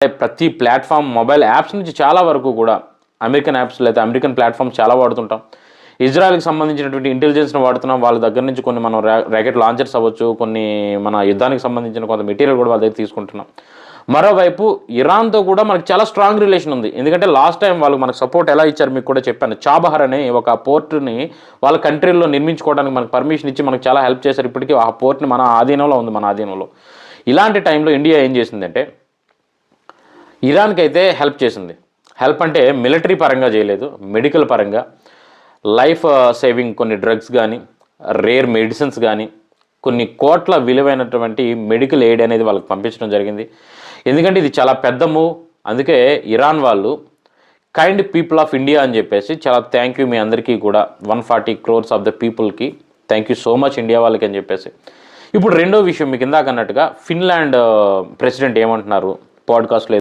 ప్రతి platform mobile apps నుంచి చాలా వరకు కూడా అమెరికన్ యాప్స్ లేదా అమెరికన్ ప్లాట్ఫామ్స్ చాలా వాడుతుంటాం. ఇజ్రాయెల్కి సంబంధించినటువంటి ఇంటెలిజెన్స్ని వాడుతున్నాం. వాళ్ళ దగ్గర నుంచి కొన్ని మనం రాకెట్ లాంచర్స్ అవ్వచ్చు, కొన్ని మన యుద్ధానికి సంబంధించిన కొంత మెటీరియల్ కూడా వాళ్ళ దగ్గర తీసుకుంటున్నాం. మరోవైపు ఇరాన్తో కూడా మనకు చాలా స్ట్రాంగ్ రిలేషన్ ఉంది. ఎందుకంటే లాస్ట్ టైం వాళ్ళు మనకు సపోర్ట్ ఎలా ఇచ్చారు మీకు కూడా చెప్పాను. చాబహార్ అనే ఒక పోర్ట్ని వాళ్ళ కంట్రీలో నిర్మించుకోవడానికి మనకు పర్మిషన్ ఇచ్చి మనకు చాలా హెల్ప్ చేశారు. ఇప్పటికీ ఆ పోర్ట్ని మన ఆధీనంలో. ఇలాంటి టైంలో ఇండియా ఏం చేసిందంటే ఇరాన్కి అయితే హెల్ప్ చేసింది. హెల్ప్ అంటే మిలిటరీ పరంగా చేయలేదు, మెడికల్ పరంగా లైఫ్ సేవింగ్ కొన్ని డ్రగ్స్ కానీ, రేర్ మెడిసిన్స్ కానీ, కొన్ని కోట్ల విలువైనటువంటి మెడికల్ ఎయిడ్ అనేది వాళ్ళకి పంపించడం జరిగింది. ఎందుకంటే ఇది చాలా పెద్ద మూవ్. అందుకే ఇరాన్ వాళ్ళు కైండ్ పీపుల్ ఆఫ్ ఇండియా అని చెప్పేసి చాలా థ్యాంక్ యూ మీ అందరికీ కూడా 140 crores ఆఫ్ ద పీపుల్కి thank you so much India వాళ్ళకి అని చెప్పేసి. ఇప్పుడు రెండో విషయం మీకు ఇందాక అన్నట్టుగా ఫిన్లాండ్ ప్రెసిడెంట్ ఏమంటున్నారు పాడ్కాస్ట్లో